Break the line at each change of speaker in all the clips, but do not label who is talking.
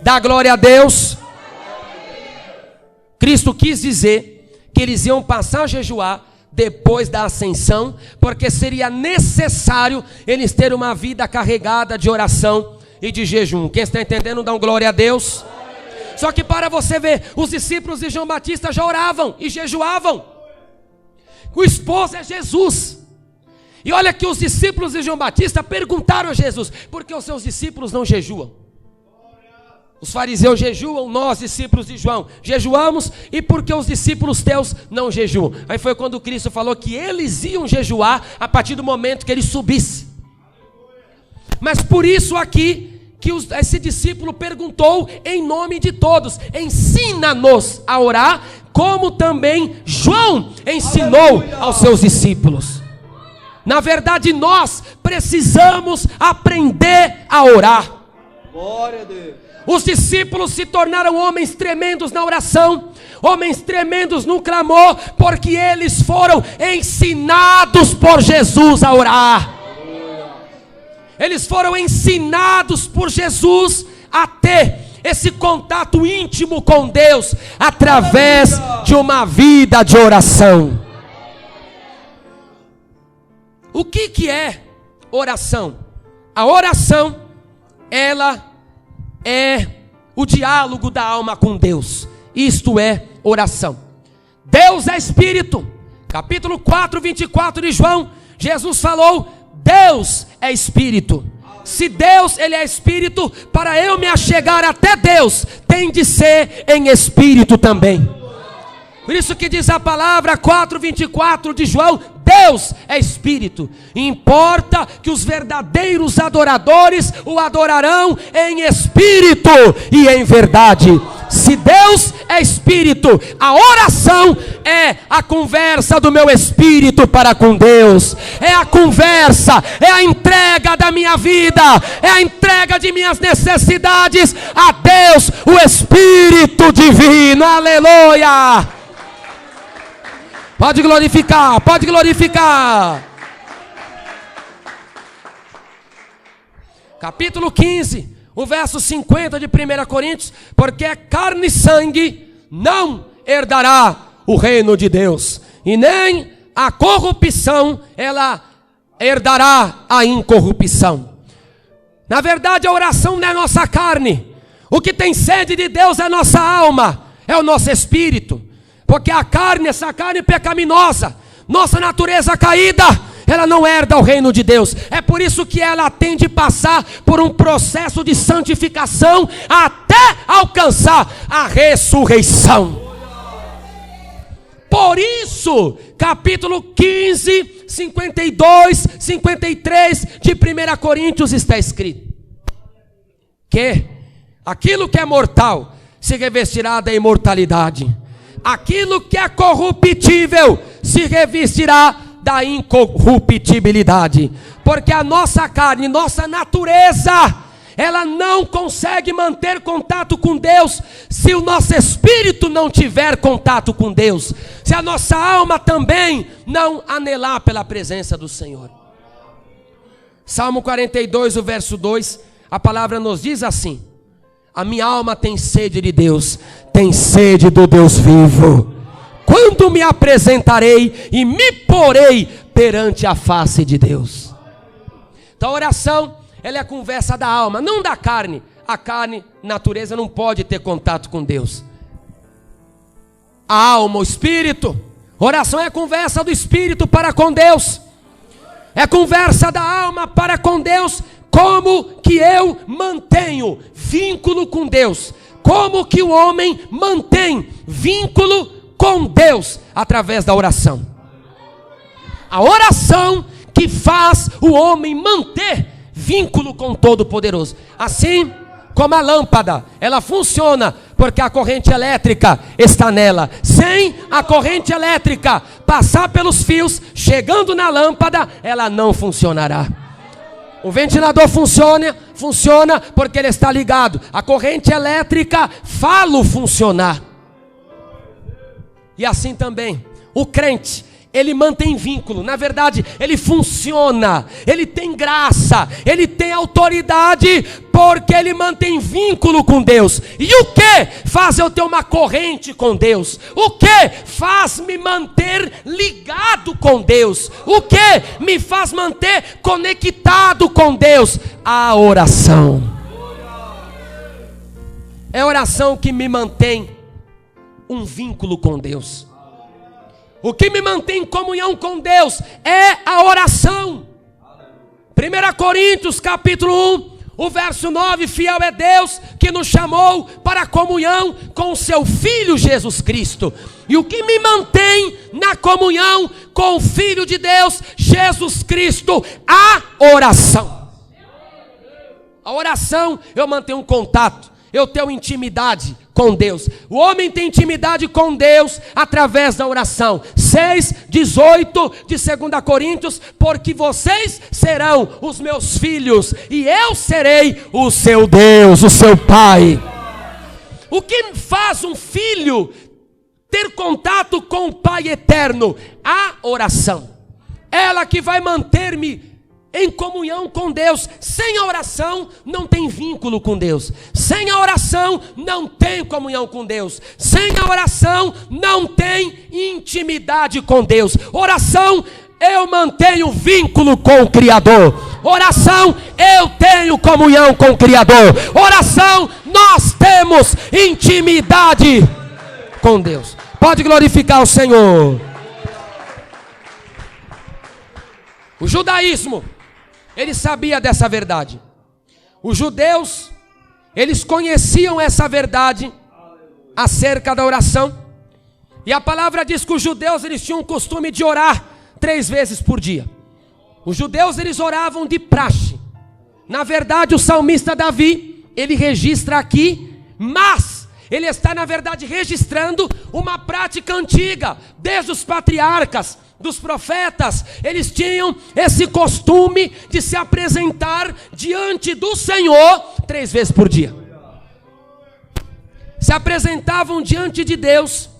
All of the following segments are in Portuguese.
Dá glória a Deus. Cristo quis dizer que eles iam passar a jejuar depois da ascensão, porque seria necessário eles terem uma vida carregada de oração e de jejum. Quem está entendendo, dá glória a Deus. Só que para você ver, os discípulos de João Batista já oravam e jejuavam. O esposo é Jesus. E olha que os discípulos de João Batista perguntaram a Jesus: por que os seus discípulos não jejuam? Os fariseus jejuam, nós discípulos de João jejuamos, e por que os discípulos teus não jejuam? Aí foi quando Cristo falou que eles iam jejuar a partir do momento que ele subisse. Mas por isso aqui que esse discípulo perguntou em nome de todos: ensina-nos a orar, como também João ensinou aos seus discípulos. Na verdade, nós precisamos aprender a orar.
Glória a Deus.
Os discípulos se tornaram homens tremendos na oração, homens tremendos no clamor, porque eles foram ensinados por Jesus a orar. Eles foram ensinados por Jesus a ter esse contato íntimo com Deus, através de uma vida de oração. O que é oração? A oração, ela é o diálogo da alma com Deus. Isto é oração. Deus é Espírito. Capítulo 4, 24 de João, Jesus falou: Deus é Espírito. Se Deus ele é Espírito, para eu me achegar até Deus, tem de ser em Espírito também. Por isso que diz a palavra 4:24 de João: Deus é Espírito. Importa que os verdadeiros adoradores o adorarão em espírito e em verdade. Se Deus é Espírito, a oração é a conversa do meu espírito para com Deus. É a conversa, é a entrega da minha vida, é a entrega de minhas necessidades a Deus, o Espírito Divino. Aleluia! Pode glorificar, pode glorificar. Capítulo 15, o verso 50 de 1 Coríntios: porque carne e sangue não herdará o reino de Deus, e nem a corrupção ela herdará a incorrupção. Na verdade, a oração não é nossa carne. O que tem sede de Deus é a nossa alma, é o nosso espírito. Porque a carne, essa carne pecaminosa, nossa natureza caída, ela não herda o reino de Deus. É por isso que ela tem de passar por um processo de santificação até alcançar a ressurreição. Por isso, capítulo 15, 52, 53 de 1 Coríntios está escrito que aquilo que é mortal se revestirá da imortalidade. Aquilo que é corruptível se revestirá da incorruptibilidade. Porque a nossa carne, nossa natureza, ela não consegue manter contato com Deus se o nosso espírito não tiver contato com Deus. Se a nossa alma também não anelar pela presença do Senhor. Salmo 42, o verso 2, a palavra nos diz assim: a minha alma tem sede de Deus, tem sede do Deus vivo. Quando me apresentarei e me porei perante a face de Deus? Então a oração, ela é a conversa da alma, não da carne. A carne, natureza, não pode ter contato com Deus. A alma, o espírito. Oração é a conversa do espírito para com Deus. É a conversa da alma para com Deus. Como que eu mantenho vínculo com Deus? Como que o homem mantém vínculo com Deus? Através da oração. A oração que faz o homem manter vínculo com o Todo-Poderoso. Assim como a lâmpada, ela funciona porque a corrente elétrica está nela. Sem a corrente elétrica passar pelos fios, chegando na lâmpada, ela não funcionará. O ventilador funciona porque ele está ligado. A corrente elétrica faz-lo funcionar. E assim também, o crente, ele mantém vínculo. Na verdade, ele funciona, ele tem graça, ele tem autoridade, porque ele mantém vínculo com Deus. E o que faz eu ter uma corrente com Deus? O que faz me manter ligado com Deus? O que me faz manter conectado com Deus? A oração. É a oração que me mantém um vínculo com Deus. O que me mantém em comunhão com Deus é a oração. 1 Coríntios capítulo 1, o verso 9: fiel é Deus que nos chamou para a comunhão com o seu Filho Jesus Cristo. E o que me mantém na comunhão com o Filho de Deus, Jesus Cristo? A oração. A oração, eu mantenho um contato, eu tenho intimidade com Deus. O homem tem intimidade com Deus através da oração. 6:18 de 2 Coríntios: porque vocês serão os meus filhos, e eu serei o seu Deus, o seu Pai. O que faz um filho ter contato com o Pai eterno? A oração. Ela que vai manter-me em comunhão com Deus. Sem a oração não tem vínculo com Deus. Sem a oração não tem comunhão com Deus. Sem a oração não tem intimidade com Deus. Oração, eu mantenho vínculo com o Criador. Oração, eu tenho comunhão com o Criador. Oração, nós temos intimidade com Deus. Pode glorificar o Senhor. O judaísmo, ele sabia dessa verdade. Os judeus, eles conheciam essa verdade acerca da oração. E a palavra diz que os judeus, eles tinham o costume de orar 3 vezes por dia. Os judeus, eles oravam de praxe. Na verdade, o salmista Davi, ele registra aqui, mas ele está, na verdade, registrando uma prática antiga, desde os patriarcas, dos profetas. Eles tinham esse costume de se apresentar diante do Senhor 3 vezes por dia. Se apresentavam diante de Deus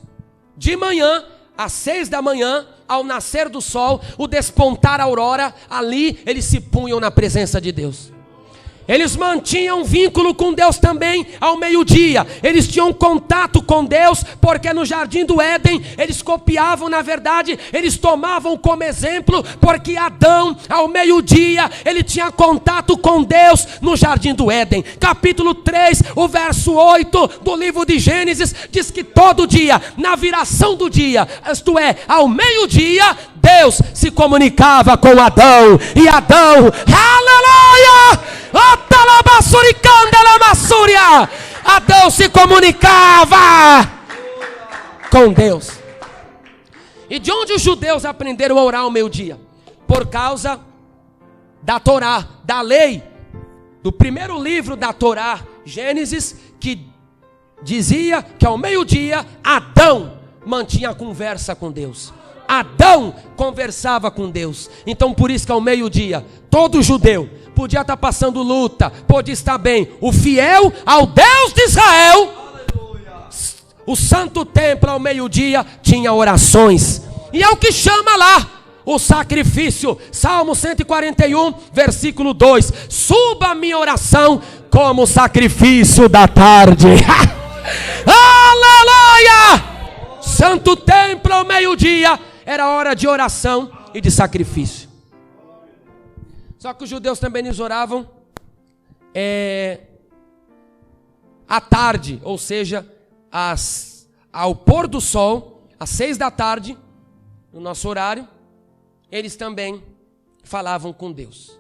de manhã, às 6 da manhã, ao nascer do sol, o despontar a aurora, ali eles se punham na presença de Deus. Eles mantinham vínculo com Deus também ao meio-dia. Eles tinham contato com Deus, porque no jardim do Éden, eles copiavam, na verdade, eles tomavam como exemplo, porque Adão, ao meio-dia, ele tinha contato com Deus no jardim do Éden. Capítulo 3, o verso 8 do livro de Gênesis, diz que todo dia, na viração do dia, isto é, ao meio-dia, Deus se comunicava com Adão, e Adão, aleluia! Adão se comunicava com Deus. E de onde os judeus aprenderam a orar ao meio-dia? Por causa da Torá, da lei, do primeiro livro da Torá, Gênesis, que dizia que ao meio-dia Adão mantinha conversa com Deus. Adão conversava com Deus. Então por isso que ao meio-dia, todo judeu podia estar passando luta, podia estar bem. O fiel ao Deus de Israel, aleluia, o santo templo ao meio-dia tinha orações. E é o que chama lá o sacrifício. Salmo 141, versículo 2: suba a minha oração como o sacrifício da tarde. Aleluia! Santo templo ao meio-dia era hora de oração e de sacrifício. Só que os judeus também eles oravam à tarde, ou seja, ao pôr do sol, às 6 da tarde, no nosso horário, eles também falavam com Deus.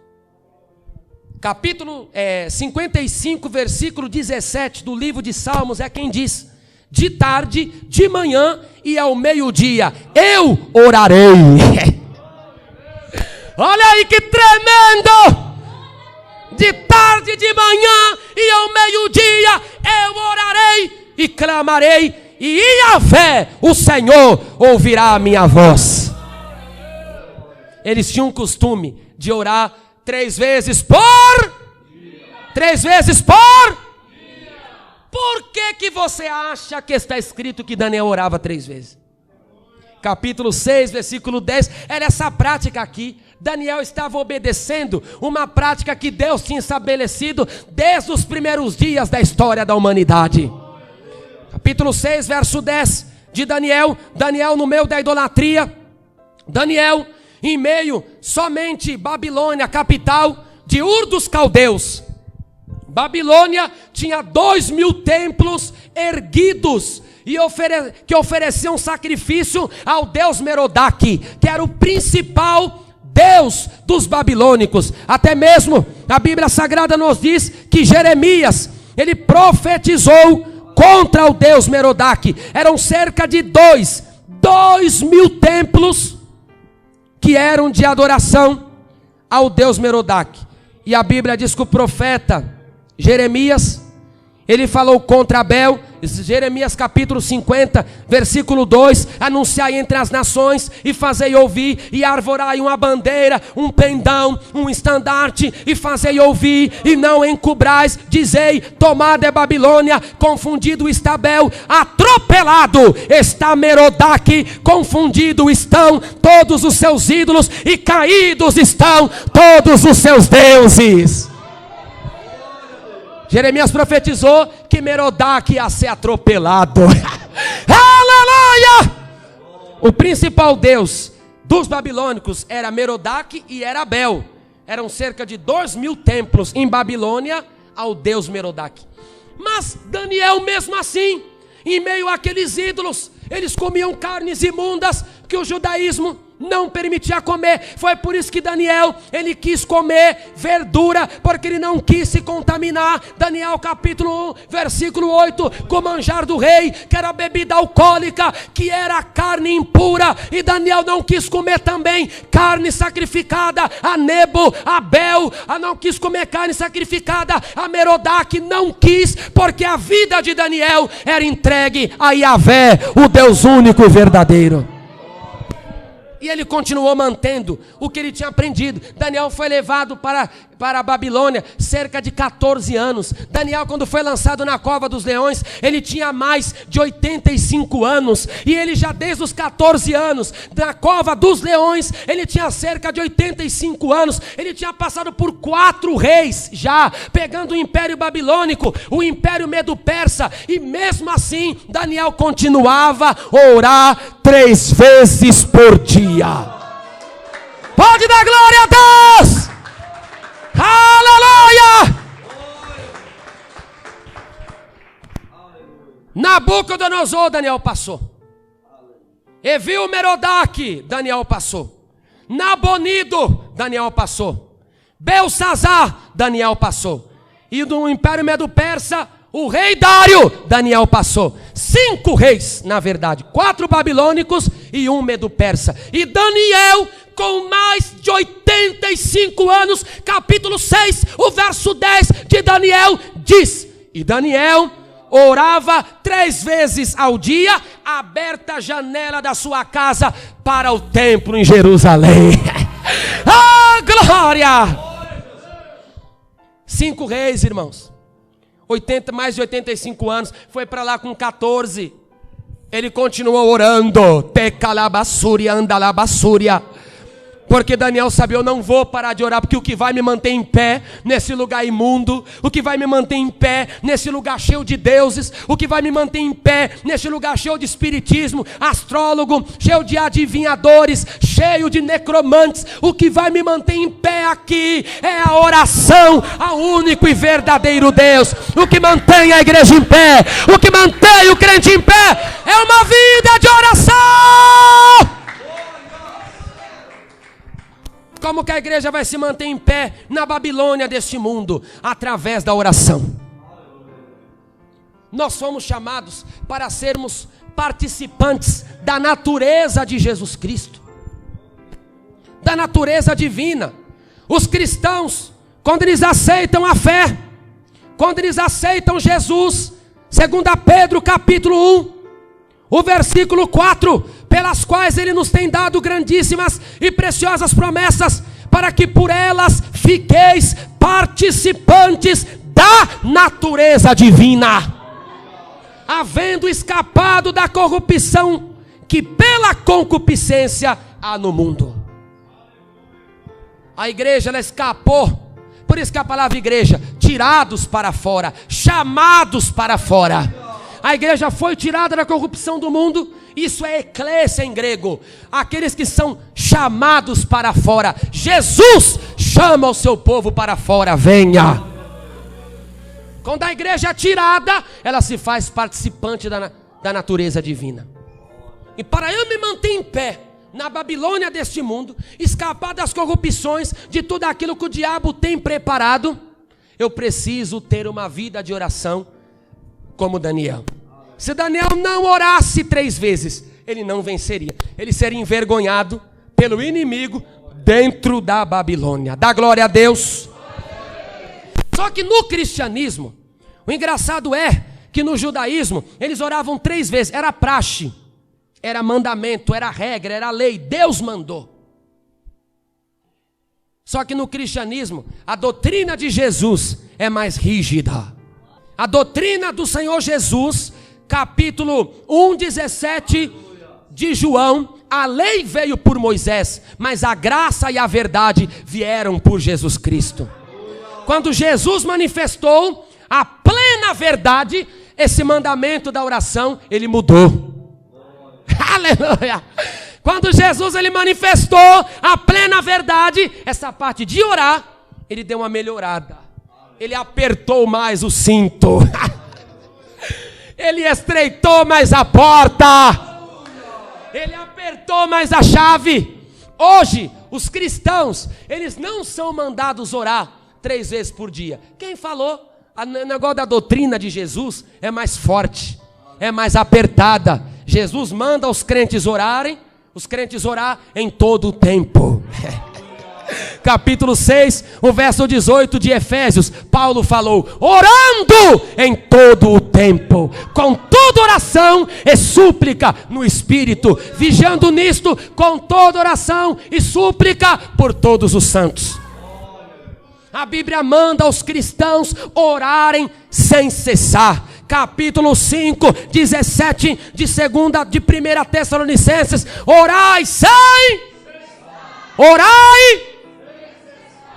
Capítulo 55, versículo 17 do livro de Salmos é quem diz: de tarde, de manhã e ao meio-dia eu orarei. Olha aí que tremendo! De tarde, de manhã e ao meio-dia eu orarei e clamarei, e Yahvé, o Senhor, ouvirá a minha voz. Eles tinham um costume de orar 3 vezes por dia. 3 vezes por dia. Por que você acha que está escrito que Daniel orava 3 vezes? capítulo 6, versículo 10, era essa prática aqui. Daniel estava obedecendo uma prática que Deus tinha estabelecido desde os primeiros dias da história da humanidade. Capítulo 6, verso 10 de Daniel. Daniel no meio da idolatria. Daniel em meio somente Babilônia, capital de Ur dos Caldeus. Babilônia tinha 2.000 templos erguidos e que ofereciam sacrifício ao deus Merodach, que era o principal deus dos babilônicos. Até mesmo a Bíblia Sagrada nos diz que Jeremias, ele profetizou contra o deus Merodach. Eram cerca de 2.000 templos que eram de adoração ao deus Merodach. E a Bíblia diz que o profeta Jeremias, ele falou contra Abel. Jeremias capítulo 50, versículo 2: anunciai entre as nações e fazei ouvir, e arvorai uma bandeira, um pendão, um estandarte, e fazei ouvir, e não encubrais, dizei, tomada é Babilônia, confundido está Abel, atropelado está Merodach, confundido estão todos os seus ídolos, e caídos estão todos os seus deuses. Jeremias profetizou que Merodach ia ser atropelado. Aleluia! O principal deus dos babilônicos era Merodach e era Abel. Eram cerca de 2.000 templos em Babilônia ao deus Merodach. Mas Daniel, mesmo assim, em meio àqueles ídolos, eles comiam carnes imundas que o judaísmo não permitia comer. Foi por isso que Daniel, ele quis comer verdura, porque ele não quis se contaminar. Daniel capítulo 1, versículo 8, com o manjar do rei, que era bebida alcoólica, que era carne impura, e Daniel não quis comer também carne sacrificada a Nebo, a Bel, não quis comer carne sacrificada a Merodach, não quis, porque a vida de Daniel era entregue a Yahvé, o Deus único e verdadeiro. E ele continuou mantendo o que ele tinha aprendido. Daniel foi levado para a Babilônia cerca de 14 anos. Daniel, quando foi lançado na cova dos leões, ele tinha mais de 85 anos. E ele já desde os 14 anos, na cova dos leões, ele tinha cerca de 85 anos. Ele tinha passado por 4 reis já, pegando o Império Babilônico, o Império Medo-Persa. E mesmo assim, Daniel continuava a orar 3 vezes por dia. Pode dar glória a Deus! Aleluia! Nabucodonosor, Daniel passou. Evil Merodach, Daniel passou. Nabonido, Daniel passou. Belsazar, Daniel passou. E do Império Medo-Persa, o rei Dário, Daniel passou. 5 reis, na verdade, 4 babilônicos e 1 Medo-Persa. E Daniel, com mais de 85 anos, capítulo 6, o verso 10 de Daniel diz: e Daniel orava 3 vezes ao dia, aberta a janela da sua casa para o templo em Jerusalém. Ah, glória! 5 reis, irmãos. Mais de 85 anos, foi para lá com 14. Ele continuou orando. Tecalabassúria, andalabassúria. Porque Daniel sabia, eu não vou parar de orar, porque o que vai me manter em pé nesse lugar imundo, o que vai me manter em pé nesse lugar cheio de deuses, o que vai me manter em pé nesse lugar cheio de espiritismo, astrólogo, cheio de adivinhadores, cheio de necromantes, o que vai me manter em pé aqui é a oração ao único e verdadeiro Deus. O que mantém a igreja em pé, o que mantém o crente em pé é uma vida de oração. Como que a igreja vai se manter em pé na Babilônia deste mundo? Através da oração. Nós fomos chamados para sermos participantes da natureza de Jesus Cristo, da natureza divina. Os cristãos, quando eles aceitam a fé, quando eles aceitam Jesus, segundo Pedro capítulo 1, o versículo 4, pelas quais Ele nos tem dado grandíssimas e preciosas promessas, para que por elas fiqueis participantes da natureza divina, havendo escapado da corrupção que pela concupiscência há no mundo. A igreja, ela escapou. Por isso que a palavra igreja, tirados para fora, chamados para fora. A igreja foi tirada da corrupção do mundo. Isso é eclésia em grego. Aqueles que são chamados para fora. Jesus chama o seu povo para fora. Venha. Quando a igreja é tirada, ela se faz participante da natureza divina. E para eu me manter em pé na Babilônia deste mundo, escapar das corrupções, de tudo aquilo que o diabo tem preparado, eu preciso ter uma vida de oração como Daniel. Se Daniel não orasse 3 vezes, ele não venceria. Ele seria envergonhado pelo inimigo dentro da Babilônia. Dá glória a Deus. Só que no cristianismo, o engraçado é que no judaísmo, eles oravam 3 vezes, era praxe. Era mandamento, era regra, era lei, Deus mandou. Só que no cristianismo, a doutrina de Jesus é mais rígida. A doutrina do Senhor Jesus, capítulo 1:17 de João, a lei veio por Moisés, mas a graça e a verdade vieram por Jesus Cristo. Quando Jesus manifestou a plena verdade, esse mandamento da oração, ele mudou. Aleluia! Quando Jesus ele manifestou a plena verdade, essa parte de orar, ele deu uma melhorada. Ele apertou mais o cinto. Ele estreitou mais a porta. Ele apertou mais a chave. Hoje, os cristãos, eles não são mandados orar 3 vezes por dia. Quem falou? O negócio da doutrina de Jesus é mais forte, é mais apertada. Jesus manda os crentes orarem, os crentes orar em todo o tempo. Capítulo 6, o verso 18 de Efésios, Paulo falou: orando em todo o tempo, com toda oração e súplica no Espírito, vigiando nisto com toda oração e súplica por todos os santos. A Bíblia manda os cristãos orarem sem cessar. Capítulo 5, 17 de 1 Tessalonicenses, orai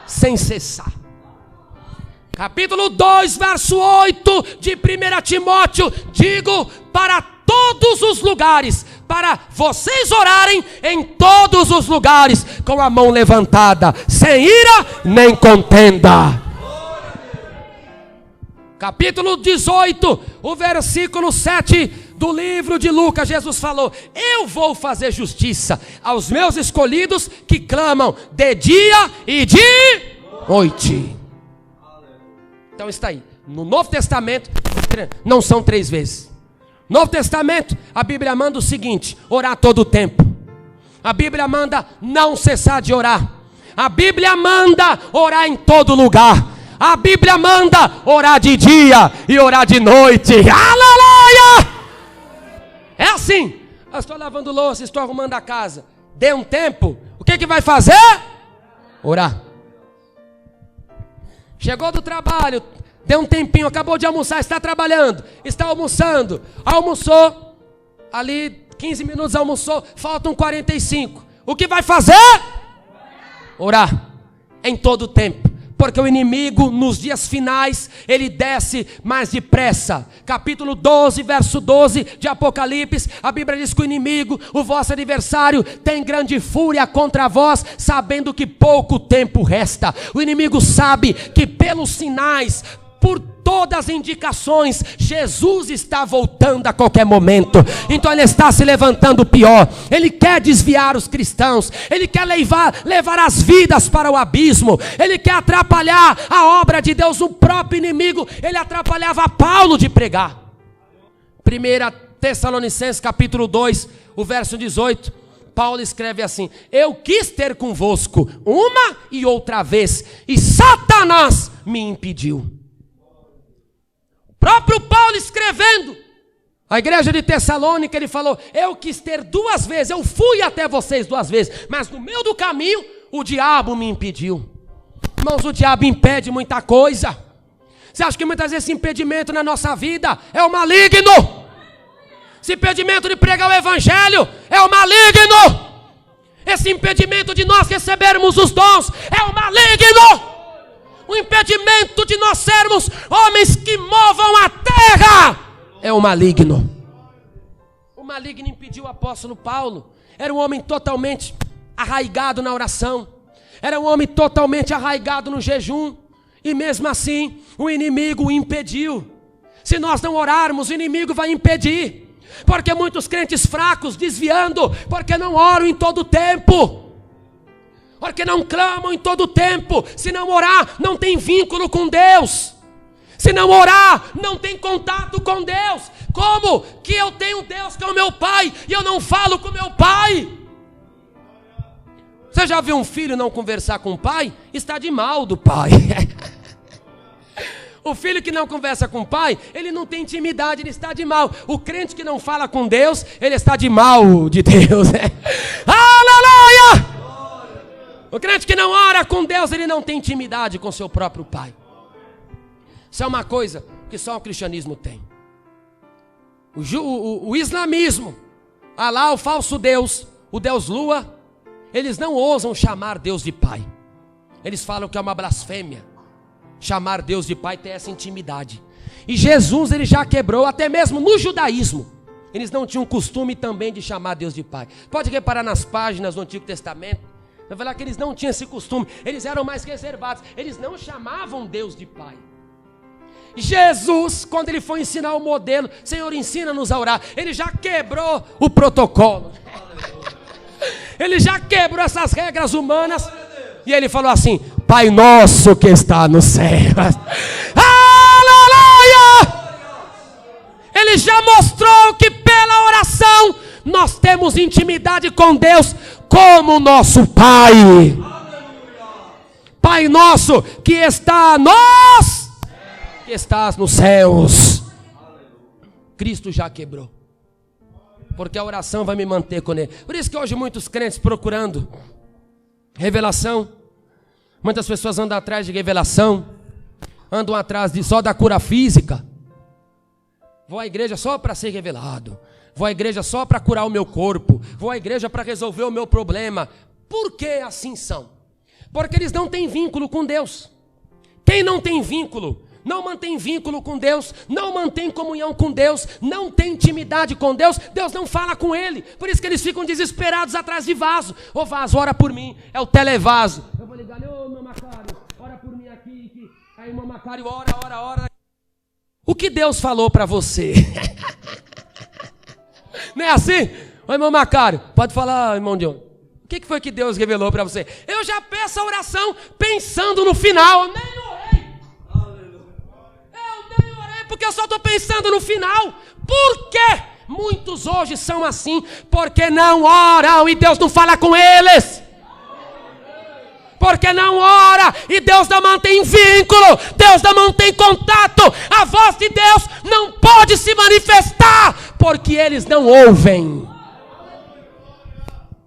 sem cessar. Capítulo 2, verso 8 de 1 Timóteo, digo para todos os lugares, para vocês orarem em todos os lugares, com a mão levantada, sem ira nem contenda. Capítulo 18, o versículo 7 do livro de Lucas, Jesus falou: eu vou fazer justiça aos meus escolhidos que clamam de dia e de noite. Então está aí, no Novo Testamento não são 3 vezes. Novo Testamento, a Bíblia manda o seguinte: orar todo o tempo. A Bíblia manda não cessar de orar. A Bíblia manda orar em todo lugar. A Bíblia manda orar de dia e orar de noite. Aleluia! É assim. Eu estou lavando louça, estou arrumando a casa. Dê um tempo. O que vai fazer? Orar. Chegou do trabalho, deu um tempinho, acabou de almoçar, está trabalhando, está almoçando. Almoçou, ali 15 minutos almoçou, faltam 45. O que vai fazer? Orar. Em todo o tempo. Porque o inimigo nos dias finais, ele desce mais depressa. Capítulo 12, verso 12 de Apocalipse, a Bíblia diz que o inimigo, o vosso adversário, tem grande fúria contra vós, sabendo que pouco tempo resta. O inimigo sabe que pelos sinais, por todas as indicações, Jesus está voltando a qualquer momento. Então ele está se levantando pior. Ele quer desviar os cristãos. Ele quer levar as vidas para o abismo. Ele quer atrapalhar a obra de Deus. O próprio inimigo, ele atrapalhava Paulo de pregar. 1 Tessalonicenses capítulo 2, o verso 18, Paulo escreve assim: eu quis ter convosco uma e outra vez, e Satanás me impediu. Próprio Paulo escrevendo a igreja de Tessalônica, ele falou: eu quis ter 2 vezes, eu fui até vocês 2 vezes, mas no meio do caminho o diabo me impediu. Irmãos, o diabo impede muita coisa. Você acha que muitas vezes esse impedimento na nossa vida é o maligno? Esse impedimento de pregar o evangelho é o maligno. Esse impedimento de nós recebermos os dons é o maligno. O impedimento de nós sermos homens que movam a terra é o maligno. O maligno impediu o apóstolo Paulo. Era um homem totalmente arraigado na oração. Era um homem totalmente arraigado no jejum. E mesmo assim, o inimigo o impediu. Se nós não orarmos, o inimigo vai impedir. Porque muitos crentes fracos, desviando, porque não oram em todo o tempo. Porque não clamam em todo o tempo. Se não orar, não tem vínculo com Deus. Se não orar, não tem contato com Deus. Como que eu tenho Deus que é o meu pai e eu não falo com meu pai? Você já viu um filho não conversar com o pai? Está de mal do pai. O filho que não conversa com o pai, ele não tem intimidade, ele está de mal. O crente que não fala com Deus, ele está de mal de Deus. Aleluia! O crente que não ora com Deus, ele não tem intimidade com seu próprio pai. Isso é uma coisa que só o cristianismo tem. O islamismo, Alá, o falso Deus, o Deus Lua, eles não ousam chamar Deus de pai. Eles falam que é uma blasfêmia chamar Deus de pai, ter essa intimidade. E Jesus, ele já quebrou, até mesmo no judaísmo, eles não tinham costume também de chamar Deus de pai. Pode reparar nas páginas do Antigo Testamento, vai falar que eles não tinham esse costume, eles eram mais reservados, eles não chamavam Deus de pai. Jesus, quando ele foi ensinar o modelo, Senhor, ensina-nos a orar, ele já quebrou o protocolo. Ele já quebrou essas regras humanas. E ele falou assim: Pai nosso que está no céu. Aleluia! Ele já mostrou que pela oração nós temos intimidade com Deus como nosso Pai. Pai nosso que está nos, que estás nos céus. Cristo já quebrou. Porque a oração vai me manter com ele. Por isso que hoje muitos crentes procurando revelação. Muitas pessoas andam atrás de revelação. Andam atrás só da cura física. Vou à igreja só para ser revelado. Vou à igreja só para curar o meu corpo. Vou à igreja para resolver o meu problema. Por que assim são? Porque eles não têm vínculo com Deus. Quem não tem vínculo, não mantém vínculo com Deus, não mantém comunhão com Deus, não tem intimidade com Deus, Deus não fala com ele. Por isso que eles ficam desesperados atrás de vaso. Ô vaso, ora por mim. É o televaso. Eu vou ligar, ô meu Macário, ora por mim aqui. Aí meu Macário, ora. O que Deus falou para você? Não é assim? Oi meu Macário, pode falar, irmão Diogo. O que foi que Deus revelou para você? Eu já peço a oração pensando no final. Eu nem orei porque eu só estou pensando no final. Por quê? Muitos hoje são assim porque não oram e Deus não fala com eles. Porque não ora e Deus não mantém vínculo, Deus não mantém contato. A voz de Deus não pode se manifestar porque eles não ouvem.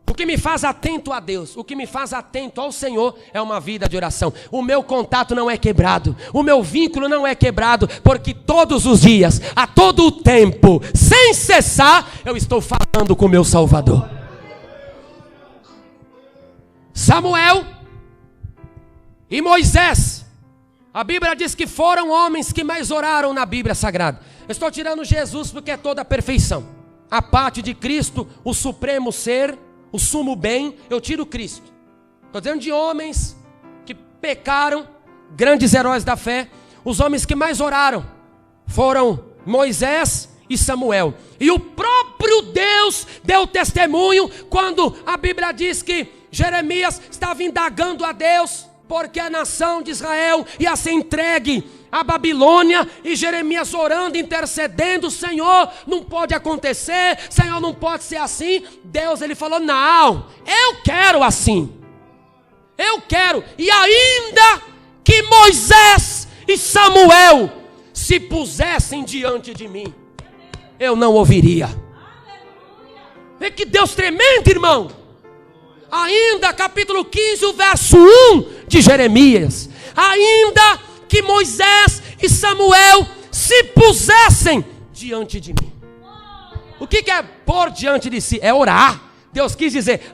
O que me faz atento a Deus, o que me faz atento ao Senhor é uma vida de oração. O meu contato não é quebrado, o meu vínculo não é quebrado, porque todos os dias, a todo o tempo, sem cessar, eu estou falando com o meu Salvador. Samuel e Moisés, a Bíblia diz que foram homens que mais oraram na Bíblia Sagrada. Eu estou tirando Jesus porque é toda a perfeição. A parte de Cristo, o supremo ser, o sumo bem, eu tiro Cristo. Estou dizendo de homens que pecaram, grandes heróis da fé. Os homens que mais oraram foram Moisés e Samuel. E o próprio Deus deu testemunho quando a Bíblia diz que Jeremias estava indagando a Deus, porque a nação de Israel ia ser entregue à Babilônia, e Jeremias orando, intercedendo: Senhor, não pode acontecer, Senhor, não pode ser assim. Deus, ele falou: não, eu quero assim, eu quero. E ainda que Moisés e Samuel se pusessem diante de mim, eu não ouviria. É que Deus tremendo, irmão. Ainda capítulo 15, o verso 1 de Jeremias: ainda que Moisés e Samuel se pusessem diante de mim. O que é pôr diante de si? É orar. Deus quis dizer,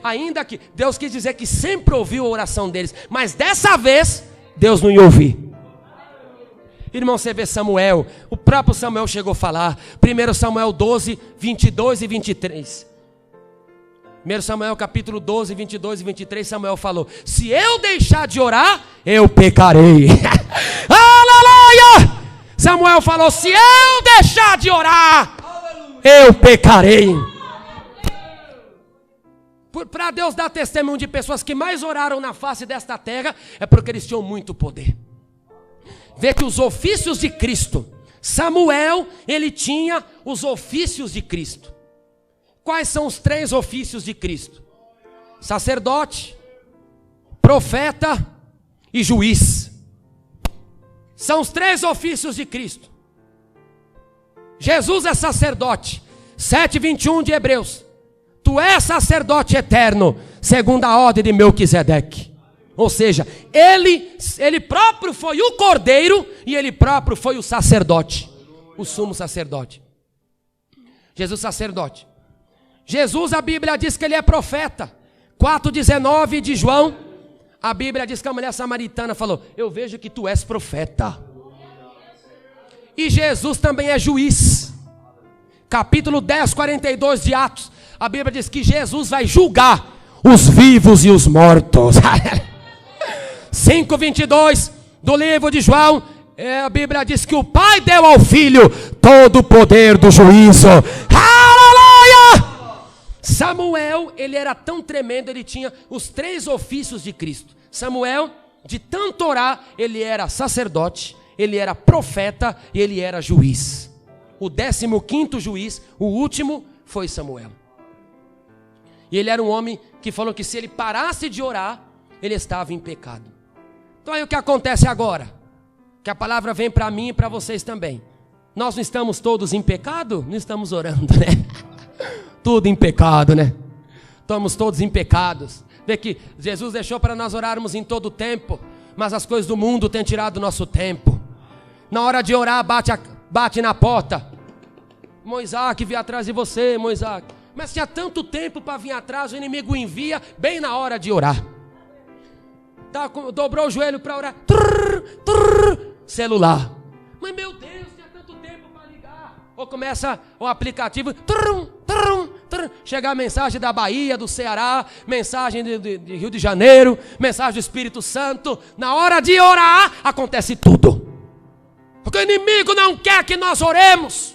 Deus quis dizer que sempre ouviu a oração deles, mas dessa vez, Deus não ia ouvir. Irmão, você vê Samuel, o próprio Samuel chegou a falar, 1 Samuel 12, 22 e 23. 1 Samuel capítulo 12, 22 e 23, Samuel falou, se eu deixar de orar, eu pecarei. Aleluia! Samuel falou, se eu deixar de orar, eu pecarei. Para Deus dar testemunho de pessoas que mais oraram na face desta terra, é porque eles tinham muito poder. Vê que os ofícios de Cristo, Samuel, ele tinha os ofícios de Cristo. Quais são os 3 ofícios de Cristo? Sacerdote, profeta e juiz. São os 3 ofícios de Cristo. Jesus é sacerdote, 7:21 de Hebreus. Tu és sacerdote eterno, segundo a ordem de Melquisedeque. Ou seja, ele próprio foi o cordeiro e ele próprio foi o sacerdote, o sumo sacerdote. Jesus sacerdote. Jesus, a Bíblia diz que ele é profeta. 4:19 de João, a Bíblia diz que a mulher samaritana falou, eu vejo que tu és profeta. E Jesus também é juiz. Capítulo 10, 42 de Atos, a Bíblia diz que Jesus vai julgar os vivos e os mortos. 5:22 do livro de João, a Bíblia diz que o Pai deu ao Filho todo o poder do juízo. Aleluia! Samuel, ele era tão tremendo, ele tinha os 3 ofícios de Cristo. Samuel, de tanto orar, ele era sacerdote, ele era profeta e ele era juiz. O 15º juiz, o último, foi Samuel. E ele era um homem que falou que se ele parasse de orar, ele estava em pecado. Então aí o que acontece agora? Que a palavra vem para mim e para vocês também. Nós não estamos todos em pecado? Não estamos orando, né? Tudo em pecado, né? Estamos todos em pecados. Vê que Jesus deixou para nós orarmos em todo o tempo, mas as coisas do mundo têm tirado o nosso tempo. Na hora de orar, bate na porta. Moisés que veio atrás de você, Moisés. Mas tinha tanto tempo para vir atrás, o inimigo envia bem na hora de orar. Dobrou o joelho para orar. Celular. Mas meu Deus, tinha tanto tempo para ligar. Ou começa o aplicativo. Chega a mensagem da Bahia, do Ceará, mensagem de Rio de Janeiro, mensagem do Espírito Santo. Na hora de orar, acontece tudo. Porque o inimigo não quer que nós oremos.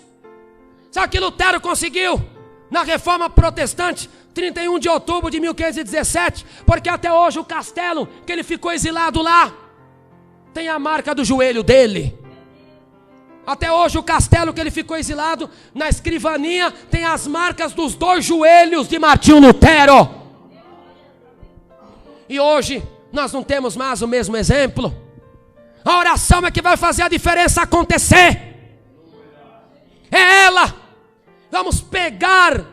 Sabe o que Lutero conseguiu? Na Reforma Protestante, 31 de outubro de 1517, porque até hoje o castelo que ele ficou exilado lá, tem a marca do joelho dele. Até hoje o castelo que ele ficou exilado, na escrivaninha, tem as marcas dos 2 joelhos de Martinho Lutero. E hoje, nós não temos mais o mesmo exemplo. A oração é que vai fazer a diferença acontecer. É ela. Vamos pegar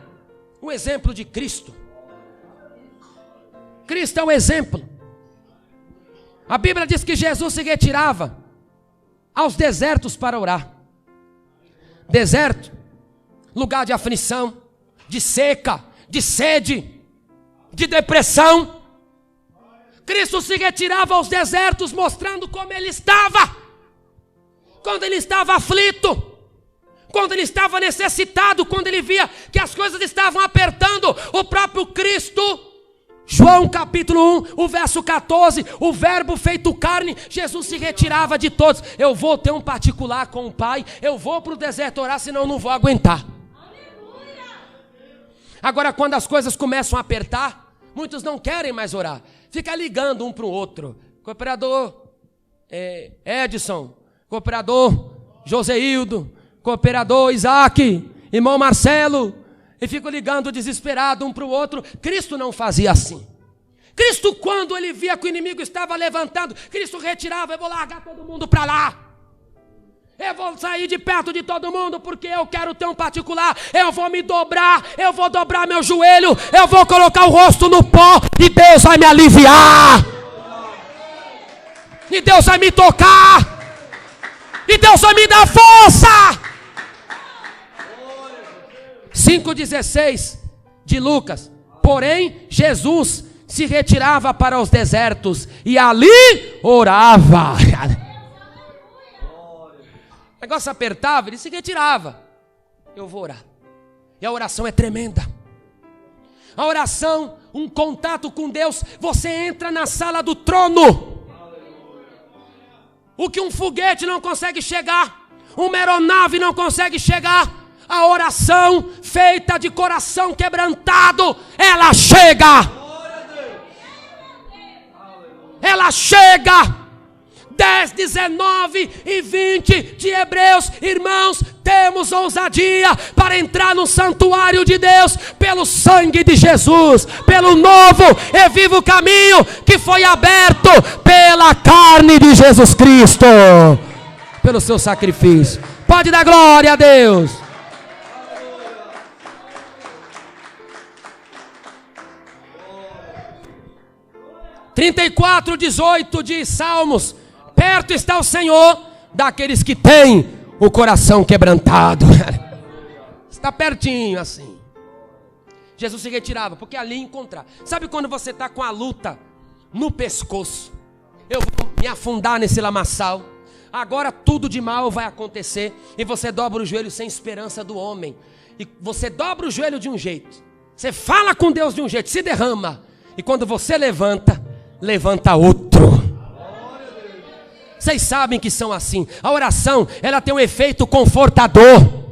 o exemplo de Cristo. Cristo é o exemplo. A Bíblia diz que Jesus se retirava aos desertos para orar. Deserto, lugar de aflição, de seca, de sede, de depressão. Cristo se retirava aos desertos mostrando como ele estava. Quando ele estava aflito, quando ele estava necessitado, quando ele via que as coisas estavam apertando, o próprio Cristo, João capítulo 1, o verso 14, o verbo feito carne, Jesus se retirava de todos. Eu vou ter um particular com o Pai, eu vou para o deserto orar, senão eu não vou aguentar. Agora quando as coisas começam a apertar, muitos não querem mais orar, fica ligando um para o outro. Cooperador Edson, cooperador Joseildo, cooperador Isaac, irmão Marcelo, e fico ligando desesperado um para o outro. Cristo não fazia assim. Cristo, quando ele via que o inimigo estava levantando, Cristo retirava: eu vou largar todo mundo para lá, eu vou sair de perto de todo mundo, porque eu quero ter um particular, eu vou me dobrar, eu vou dobrar meu joelho, eu vou colocar o rosto no pó, e Deus vai me aliviar, e Deus vai me tocar, e Deus vai me dar força. 5,16 de Lucas. Porém, Jesus se retirava para os desertos e ali orava. O negócio apertava, ele se retirava. Eu vou orar. E a oração é tremenda. A oração, um contato com Deus. Você entra na sala do trono. O que um foguete não consegue chegar, uma aeronave não consegue chegar, a oração feita de coração quebrantado, ela chega. Ela chega. 10, 19 e 20 de Hebreus, irmãos, temos ousadia para entrar no santuário de Deus, pelo sangue de Jesus, pelo novo e vivo caminho que foi aberto pela carne de Jesus Cristo, pelo seu sacrifício. Pode dar glória a Deus. (34, 18) de Salmos: perto está o Senhor daqueles que têm o coração quebrantado. Está pertinho assim. Jesus se retirava, porque ali encontrar. Sabe quando você está com a luta no pescoço? Eu vou me afundar nesse lamaçal. Agora tudo de mal vai acontecer. E você dobra o joelho sem esperança do homem. E você dobra o joelho de um jeito. Você fala com Deus de um jeito, se derrama. E quando você levanta, levanta outro. Vocês sabem que são assim. A oração, ela tem um efeito confortador.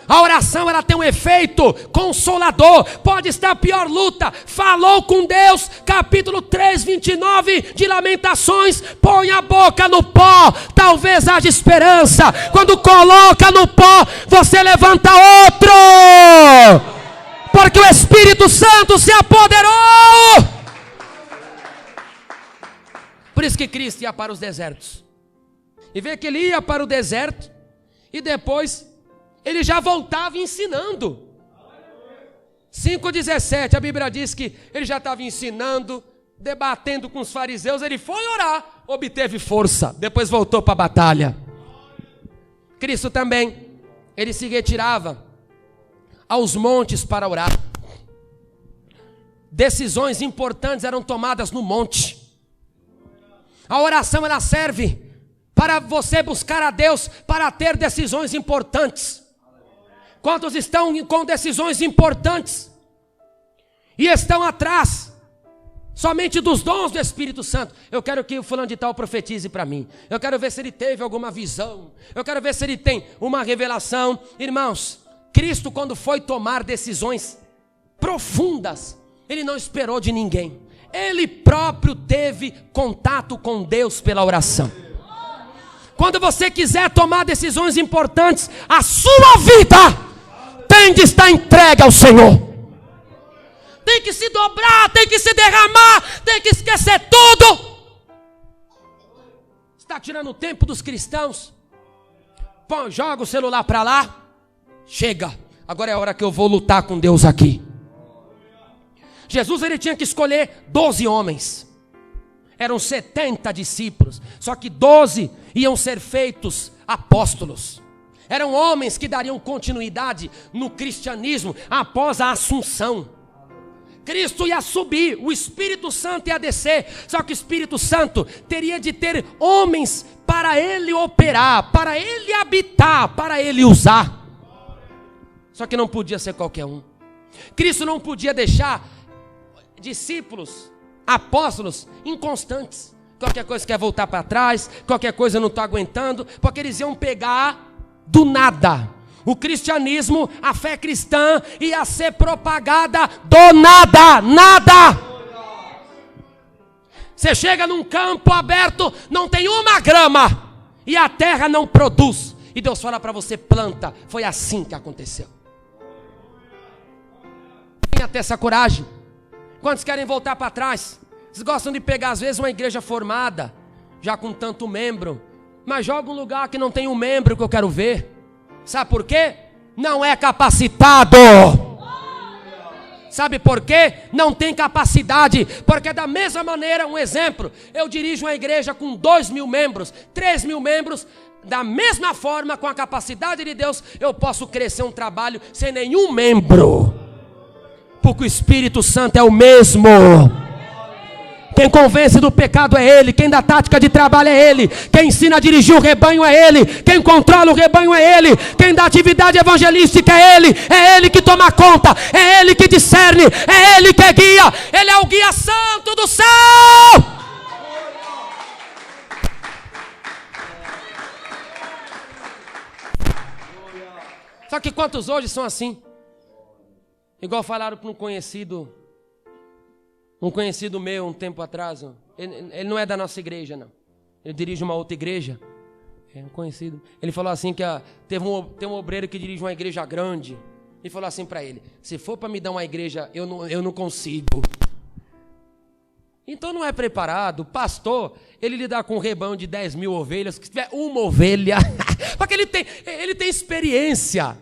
A oração, ela tem um efeito consolador. Pode estar a pior luta. Falou com Deus, capítulo 3, 29 de Lamentações. Põe a boca no pó, talvez haja esperança. Quando coloca no pó, você levanta outro. Porque o Espírito Santo se apoderou. Por isso que Cristo ia para os desertos. E vê que ele ia para o deserto e depois ele já voltava ensinando. 5,17, a Bíblia diz que ele já estava ensinando, debatendo com os fariseus. Ele foi orar, obteve força, depois voltou para a batalha. Cristo também, ele se retirava aos montes para orar. Decisões importantes eram tomadas no monte. A oração, ela serve para você buscar a Deus, para ter decisões importantes. Quantos estão com decisões importantes e estão atrás somente dos dons do Espírito Santo? Eu quero que o fulano de tal profetize para mim. Eu quero ver se ele teve alguma visão. Eu quero ver se ele tem uma revelação. Irmãos, Cristo, quando foi tomar decisões profundas, ele não esperou de ninguém. Ele próprio teve contato com Deus pela oração. Quando você quiser tomar decisões importantes, a sua vida tem de estar entregue ao Senhor. Tem que se dobrar, tem que se derramar, tem que esquecer tudo. Está tirando o tempo dos cristãos. Põe, joga o celular para lá. Chega, agora é a hora que eu vou lutar com Deus aqui. Jesus, ele tinha que escolher 12 homens. Eram 70 discípulos. Só que 12 iam ser feitos apóstolos. Eram homens que dariam continuidade no cristianismo após a assunção. Cristo ia subir, o Espírito Santo ia descer. Só que o Espírito Santo teria de ter homens para ele operar, para ele habitar, para ele usar. Só que não podia ser qualquer um. Cristo não podia deixar discípulos, apóstolos inconstantes. Qualquer coisa quer voltar para trás, qualquer coisa eu não estou aguentando, porque eles iam pegar do nada. O cristianismo, a fé cristã ia ser propagada do nada, nada. Você chega num campo aberto, não tem uma grama, e a terra não produz, e Deus fala para você, planta. Foi assim que aconteceu. Tenha até essa coragem. Quantos querem voltar para trás? Vocês gostam de pegar às vezes uma igreja formada, já com tanto membro, mas joga um lugar que não tem um membro que eu quero ver. Sabe por quê? Não é capacitado. Sabe por quê? Não tem capacidade. Porque da mesma maneira, um exemplo, eu dirijo uma igreja com 2.000 membros, 3.000 membros, Da mesma forma, com a capacidade de Deus, eu posso crescer um trabalho sem nenhum membro, porque o Espírito Santo é o mesmo. Quem convence do pecado é Ele, quem dá tática de trabalho é Ele, quem ensina a dirigir o rebanho é Ele, quem controla o rebanho é Ele, quem dá atividade evangelística é Ele que toma conta, é Ele que discerne, é Ele que guia, Ele é o guia santo do céu. Só que quantos hoje são assim? Igual falaram para um conhecido meu um tempo atrás. Ele não é da nossa igreja, não. Ele dirige uma outra igreja. É um conhecido. Ele falou assim que tem um obreiro que dirige uma igreja grande. E falou assim para ele: se for para me dar uma igreja, eu não consigo. Então não é preparado. Pastor, ele lidar com um rebanho de 10 mil ovelhas, que tiver uma ovelha, porque ele tem experiência.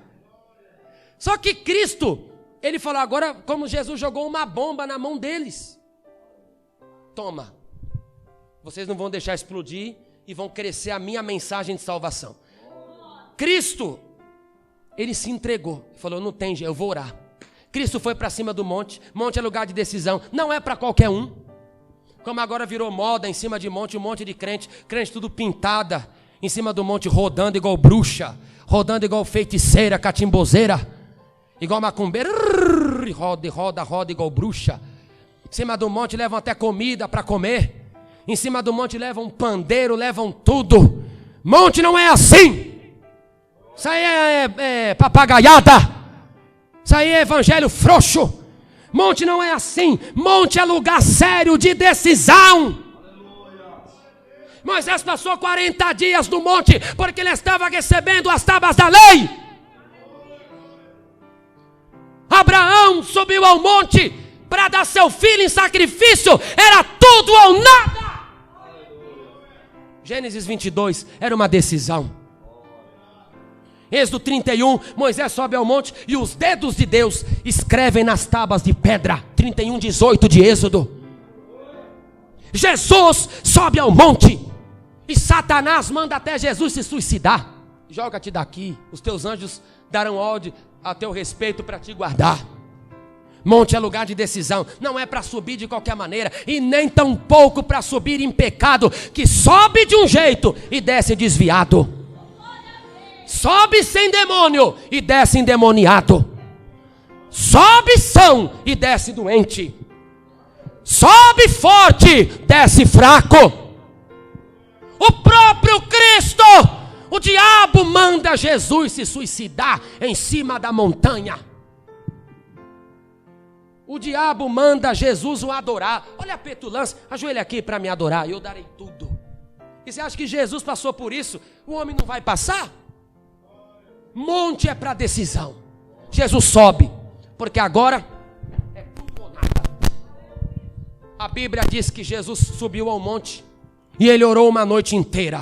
Só que Cristo, Ele falou agora, como Jesus jogou uma bomba na mão deles: toma, vocês não vão deixar explodir e vão crescer a minha mensagem de salvação. Cristo, Ele se entregou, falou: não tem jeito, eu vou orar. Cristo foi para cima do monte. Monte é lugar de decisão, não é para qualquer um. Como agora virou moda em cima de monte, um monte de crente tudo pintada, em cima do monte, rodando igual bruxa, rodando igual feiticeira, catimbozeira, igual macumbeira, roda igual bruxa. Em cima do monte levam até comida para comer, em cima do monte levam pandeiro, levam tudo. Monte não é assim. Isso aí é papagaiada, isso aí é evangelho frouxo. Monte não é assim. Monte é lugar sério de decisão. Moisés passou 40 dias no monte porque ele estava recebendo as tábuas da lei. Abraão subiu ao monte para dar seu filho em sacrifício. Era tudo ou nada. Gênesis 22 era uma decisão. Êxodo 31, Moisés sobe ao monte e os dedos de Deus escrevem nas tábuas de pedra. 31:18 de Êxodo. Jesus sobe ao monte e Satanás manda até Jesus se suicidar. Joga-te daqui, os teus anjos darão ordem a teu respeito para te guardar. Monte é lugar de decisão, não é para subir de qualquer maneira, e nem tampouco para subir em pecado, que sobe de um jeito e desce desviado. Sobe sem demônio e desce endemoniado. Sobe são e desce doente. Sobe forte, desce fraco. O próprio Cristo, o diabo manda Jesus se suicidar em cima da montanha. O diabo manda Jesus o adorar. Olha a petulância, ajoelha aqui para me adorar, eu darei tudo. E você acha que Jesus passou por isso? O homem não vai passar? Monte é para decisão. Jesus sobe, porque agora é tudo ou nada. A Bíblia diz que Jesus subiu ao monte e ele orou uma noite inteira.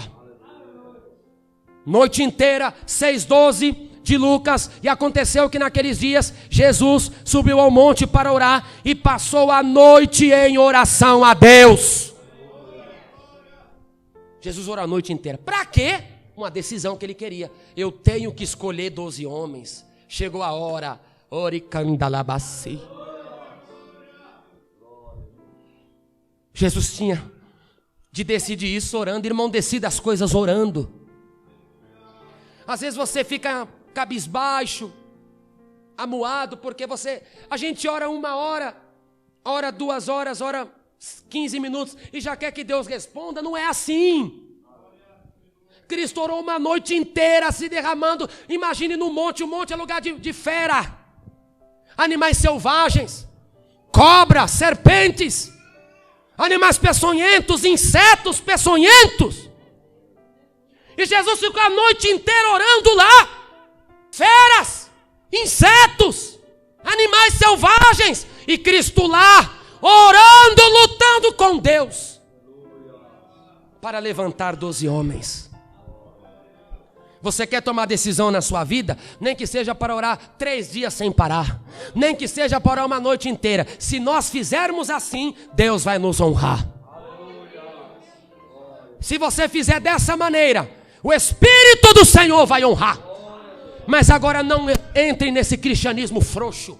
Noite inteira, 6:12 de Lucas. E aconteceu que naqueles dias Jesus subiu ao monte para orar e passou a noite em oração a Deus. Jesus orou a noite inteira. Para quê? Uma decisão que ele queria. Eu tenho que escolher 12 homens. Chegou a hora. Oricandalabassi. Jesus tinha de decidir isso orando. Irmão, decida as coisas orando. Às vezes você fica cabisbaixo, amuado, porque a gente ora 1 hora, ora 2 horas, ora 15 minutos e já quer que Deus responda. Não é assim. Cristo orou uma noite inteira se derramando. Imagine no monte, o monte é lugar de fera, animais selvagens, cobras, serpentes, animais peçonhentos, insetos peçonhentos. E Jesus ficou a noite inteira orando lá. Feras, insetos, animais selvagens. E Cristo lá, orando, lutando com Deus, para levantar 12 homens. Você quer tomar decisão na sua vida? Nem que seja para orar 3 dias sem parar, nem que seja para orar uma noite inteira. Se nós fizermos assim, Deus vai nos honrar. Se você fizer dessa maneira, O Espírito do Senhor vai honrar. Mas agora não entrem nesse cristianismo frouxo,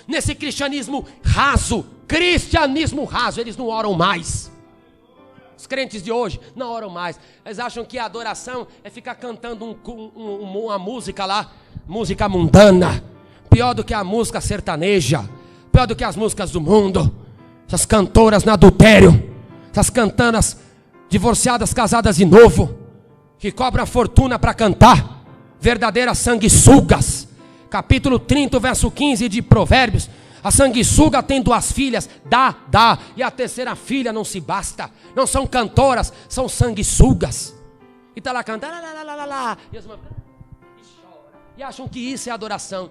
nesse cristianismo raso. Cristianismo raso, eles não oram mais. Os crentes de hoje não oram mais. Eles acham que a adoração é ficar cantando uma música lá, música mundana, pior do que a música sertaneja, pior do que as músicas do mundo. Essas cantoras no adultério, essas cantanas divorciadas, casadas de novo, que cobram fortuna para cantar, verdadeiras sanguessugas. Capítulo 30, verso 15 de Provérbios. A sanguessuga tem 2 filhas, dá, e a terceira filha não se basta. Não são cantoras, são sanguessugas. E está lá cantando, e as mãos, e chora, e acham que isso é adoração.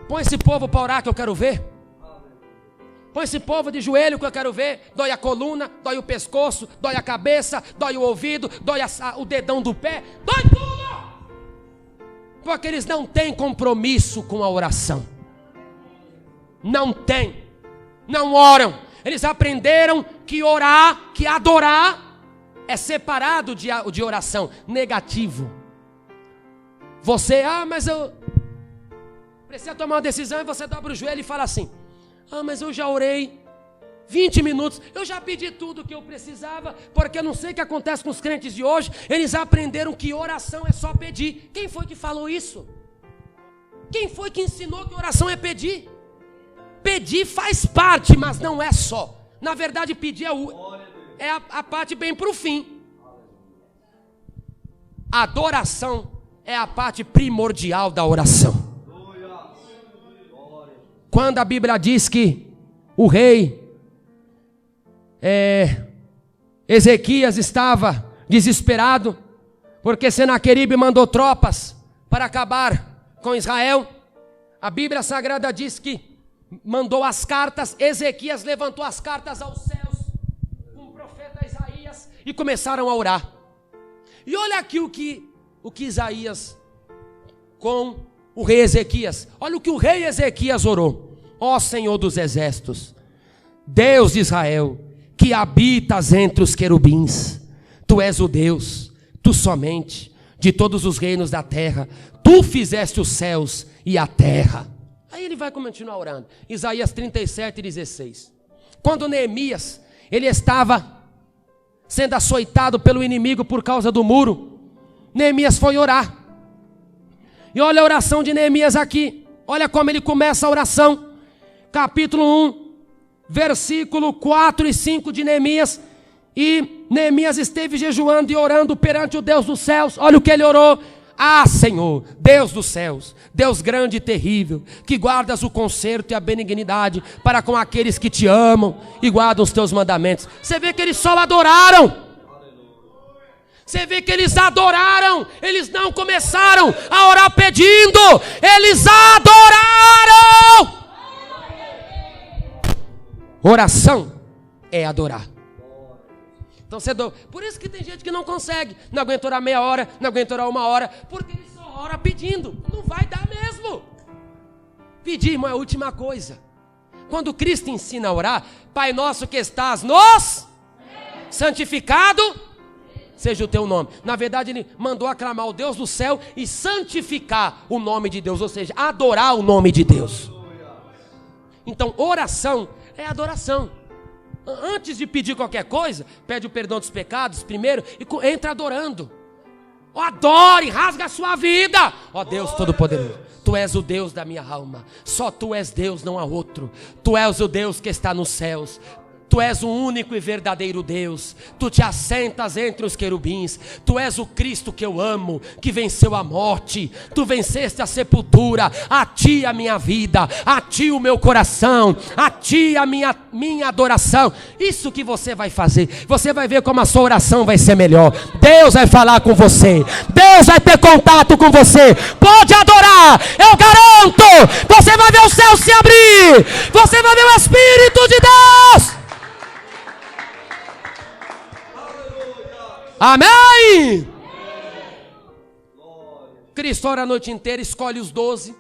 Põe esse povo para orar que eu quero ver. Põe esse povo de joelho que eu quero ver. Dói a coluna, dói o pescoço, dói a cabeça, dói o ouvido, dói o dedão do pé, dói tudo. Porque eles não têm compromisso com a oração. Não tem, não oram. Eles aprenderam que orar, que adorar é separado de oração. Negativo. Você, mas eu precisa tomar uma decisão, e você dobra o joelho e fala assim: mas eu já orei 20 minutos, eu já pedi tudo o que eu precisava. Porque eu não sei o que acontece com os crentes de hoje. Eles aprenderam que oração é só pedir. Quem foi que falou isso? Quem foi que ensinou que oração é pedir? Pedir faz parte, mas não é só. Na verdade, pedir é a parte bem para o fim. A adoração é a parte primordial da oração. Quando a Bíblia diz que o rei Ezequias estava desesperado, porque Senaqueribe mandou tropas para acabar com Israel, a Bíblia Sagrada diz que mandou as cartas. Ezequias levantou as cartas aos céus com o profeta Isaías e começaram a orar. E olha aqui o que Isaías com o rei Ezequias, olha o que o rei Ezequias orou: ó Senhor dos exércitos, Deus de Israel, que habitas entre os querubins, tu és o Deus, tu somente, de todos os reinos da terra, tu fizeste os céus e a terra. Aí ele vai continuar orando. Isaías 37:16. Quando Neemias, ele estava sendo açoitado pelo inimigo por causa do muro, Neemias foi orar. E olha a oração de Neemias aqui. Olha como ele começa a oração. Capítulo 1, versículo 4 e 5 de Neemias. E Neemias esteve jejuando e orando perante o Deus dos céus. Olha o que ele orou: ah, Senhor, Deus dos céus, Deus grande e terrível, que guardas o conserto e a benignidade para com aqueles que te amam e guardam os teus mandamentos. Você vê que eles só adoraram. Você vê que eles adoraram. Eles não começaram a orar pedindo, eles adoraram. Oração é adorar. Então por isso que tem gente que não consegue, não aguenta orar meia hora, não aguenta orar 1 hora, porque ele só ora pedindo. Não vai dar mesmo. Pedir, irmão, é a última coisa. Quando Cristo ensina a orar: Pai nosso que estás nos santificado seja o teu nome. Na verdade, ele mandou aclamar o Deus do céu e santificar o nome de Deus, ou seja, adorar o nome de Deus. Então, oração é adoração. Antes de pedir qualquer coisa, pede o perdão dos pecados primeiro e entra adorando. Adore, rasga a sua vida. Ó Deus Todo-Poderoso, tu és o Deus da minha alma. Só tu és Deus, não há outro. Tu és o Deus que está nos céus. Tu és o único e verdadeiro Deus. Tu te assentas entre os querubins. Tu és o Cristo que eu amo, que venceu a morte. Tu venceste a sepultura. A ti a minha vida, a ti o meu coração, a ti a minha adoração. Isso que você vai fazer. Você vai ver como a sua oração vai ser melhor. Deus vai falar com você. Deus vai ter contato com você. Pode adorar, eu garanto. Você vai ver o céu se abrir. Você vai ver o Espírito de Deus. Amém! Cristo ora a noite inteira, escolhe os 12,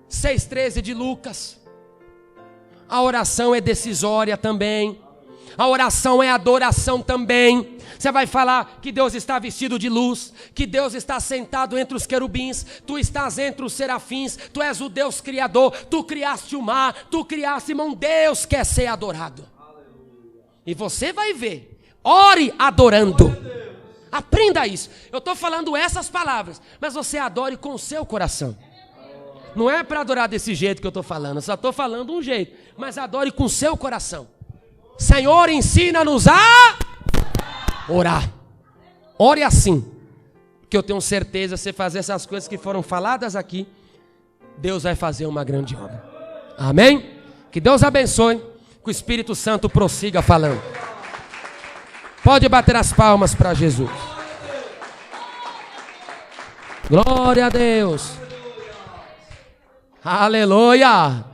6:13 de Lucas. A oração é decisória também. A oração é adoração também. Você vai falar que Deus está vestido de luz, que Deus está sentado entre os querubins, tu estás entre os serafins, tu és o Deus criador, tu criaste o mar, tu criaste, irmão. Deus quer ser adorado. E você vai ver, ore adorando. Aprenda isso. Eu estou falando essas palavras, mas você adore com o seu coração. Não é para adorar desse jeito que eu estou falando, eu só estou falando um jeito, mas adore com o seu coração. Senhor, ensina-nos a orar. Ore assim, que eu tenho certeza, se fazer essas coisas que foram faladas aqui, Deus vai fazer uma grande obra. Amém? Que Deus abençoe, que o Espírito Santo prossiga falando. Pode bater as palmas para Jesus. Glória a Deus. Aleluia.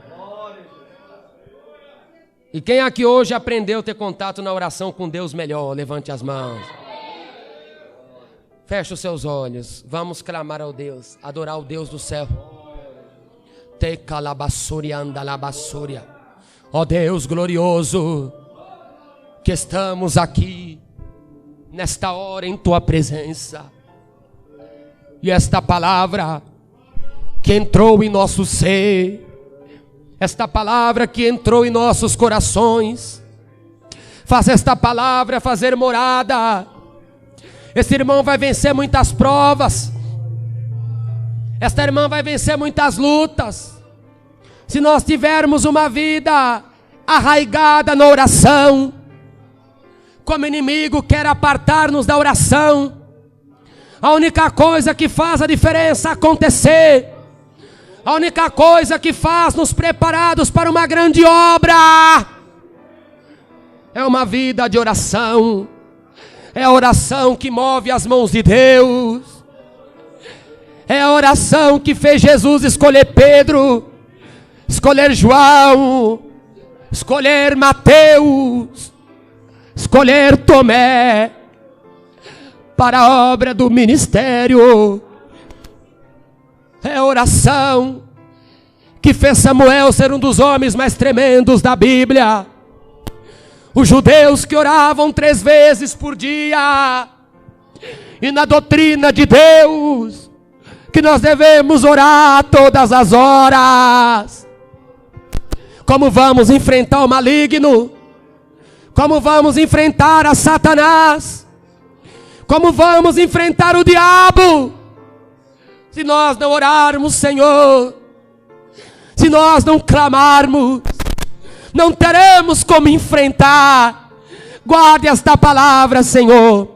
E quem aqui hoje aprendeu a ter contato na oração com Deus melhor, levante as mãos. Feche os seus olhos. Vamos clamar ao Deus, adorar o Deus do céu. Te calabassuri andalabassúria. Ó Deus glorioso, que estamos aqui nesta hora em tua presença. E esta palavra que entrou em nosso ser, esta palavra que entrou em nossos corações, faz esta palavra fazer morada. Esse irmão vai vencer muitas provas, esta irmã vai vencer muitas lutas, se nós tivermos uma vida arraigada na oração. Como o inimigo quer apartar-nos da oração, a única coisa que faz a diferença acontecer, a única coisa que faz nos preparados para uma grande obra, é uma vida de oração. É a oração que move as mãos de Deus. É a oração que fez Jesus escolher Pedro, escolher João, escolher Mateus, escolher Tomé para a obra do ministério. É a oração que fez Samuel ser um dos homens mais tremendos da Bíblia. Os judeus que oravam 3 vezes por dia. E na doutrina de Deus, que nós devemos orar todas as horas. Como vamos enfrentar o maligno? Como vamos enfrentar a Satanás? Como vamos enfrentar o diabo? Se nós não orarmos, Senhor, se nós não clamarmos, não teremos como enfrentar. Guarde esta palavra, Senhor,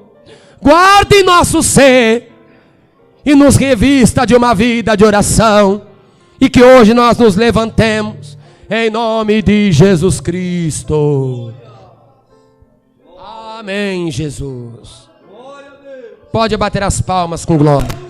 guarde nosso ser e nos revista de uma vida de oração, e que hoje nós nos levantemos em nome de Jesus Cristo. Amém, Jesus. Pode bater as palmas com glória.